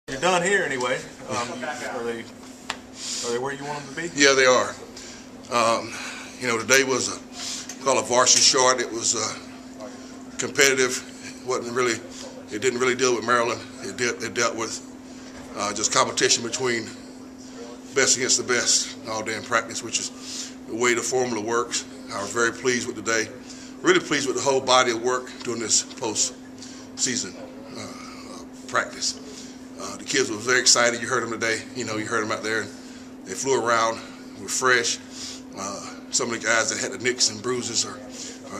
You're done here anyway. Are they where you want them to be? Yeah, they are. Today was called a varsity short. It was competitive. It didn't really deal with Maryland. It dealt with just competition between best against the best all day in practice, which is the way the formula works. I was very pleased with today. Really pleased with the whole body of work during this post-season practice. The kids were very excited. You heard them today. You heard them out there. They flew around, were fresh. Some of the guys that had the nicks and bruises,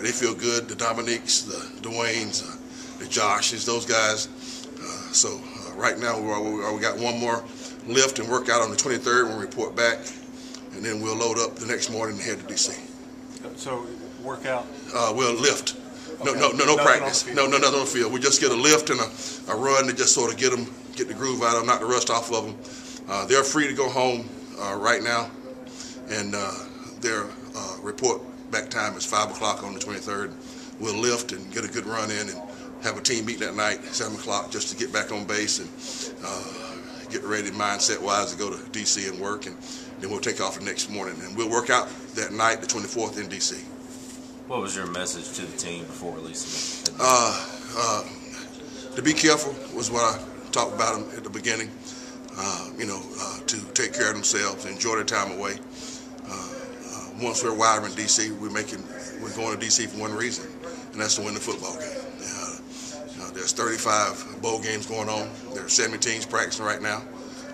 they feel good. The Dominiques, the Dwaynes, the Joshes, those guys. So right now we got one more lift and workout on the 23rd when we report back, and then we'll load up the next morning and head to DC. So workout? We'll lift. Okay. No practice. Nothing on the field. We just get a lift and a run to just sort of get the groove out of them, knock the rust off of them. They're free to go home right now, and their report back time is 5 o'clock on the 23rd. We'll lift and get a good run in and have a team meeting that night, 7 o'clock, just to get back on base and get ready mindset-wise to go to DC and work, and then we'll take off the next morning. And we'll work out that night, the 24th, in DC. What was your message to the team before releasing it? To be careful was what I talked about at the beginning. To take care of themselves, enjoy their time away. Once we're wider in DC, we're going to DC for one reason, and that's to win the football game. There's 35 bowl games going on. There are 70 teams practicing right now.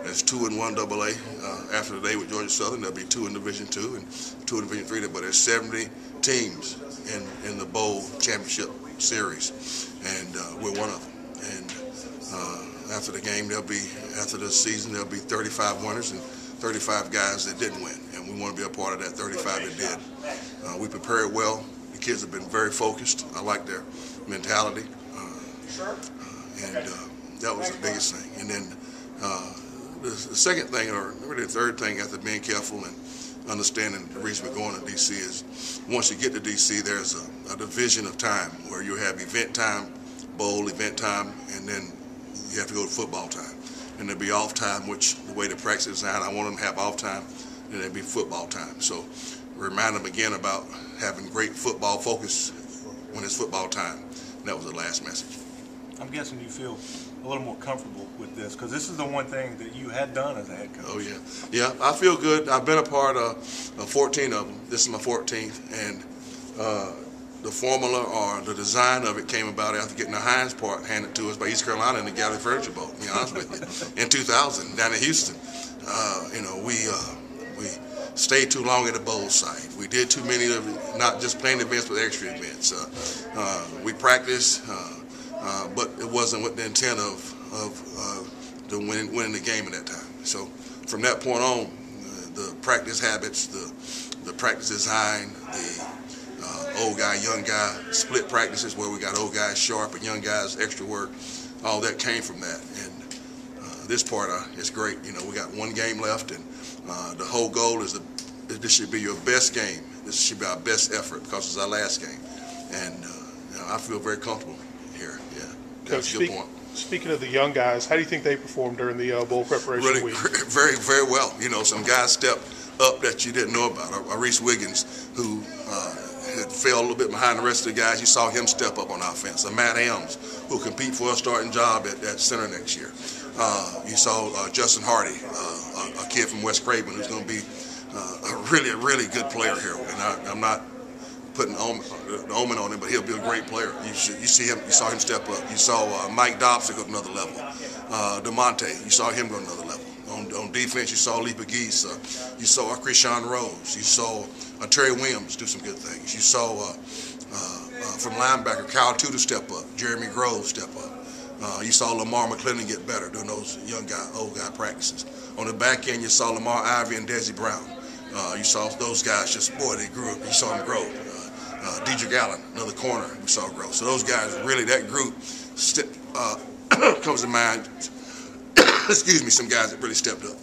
There's 2 in 1 AA. After today with Georgia Southern, there'll be 2 in Division II and 2 in Division III. But there's 70 teams in the bowl championship series, and we're one of them. And after the game, after the season, there'll be 35 winners and 35 guys that didn't win, and we want to be a part of that 35 that did. We prepared well. The kids have been very focused. I like their mentality, and that was the biggest thing. And then the second thing, or really the third thing, after being careful and understanding the reason we're going to DC is once you get to DC, there's a division of time where you have event time, bowl event time, and then you have to go to football time. And there'll be off time, which the way the practice is designed, I want them to have off time, and there'll be football time. So remind them again about having great football focus when it's football time. And that was the last message. I'm guessing you feel a little more comfortable with this, because this is the one thing that you had done as a head coach. Oh, yeah. Yeah, I feel good. I've been a part of 14 of them. This is my 14th, and the formula or the design of it came about after getting the Hines part handed to us by East Carolina in the Gallery Furniture Bowl, to be honest with you, in 2000 down in Houston. We stayed too long at the bowl site. We did too many of not just playing events, but extra events. We practiced, but it wasn't with the intent of winning the game at that time. So from that point on, the practice habits, the practice design, the old guy, young guy, split practices where we got old guys sharp and young guys extra work, all that came from that. And this part is great. We got one game left, and the whole goal is this should be your best game. This should be our best effort because it's our last game. And I feel very comfortable here. Yeah, that's a good point. Speaking of the young guys, how do you think they performed during the bowl preparation week? Very, very well. Some guys stepped up that you didn't know about. Reese Wiggins, who had fell a little bit behind the rest of the guys, you saw him step up on offense. Matt Helms, who will compete for a starting job at center next year. You saw Justin Hardy, a kid from West Craven, who's going to be a really good player here. And I'm not putting the omen on him, but he'll be a great player. You saw him step up. You saw Mike Dobson go to another level. DeMonte, you saw him go to another level. On defense, you saw Lee Geese. You saw Krishan Rose. You saw Terry Williams do some good things. You saw from linebacker Kyle Tudor step up. Jeremy Grove step up. You saw Lamar McClendon get better doing those old guy practices. On the back end, you saw Lamar Ivy and Desi Brown. You saw those guys they grew up. You saw them grow. Dedrick Allen, another corner, we saw grow. So those guys, really, that group comes to mind. Excuse me, some guys that really stepped up.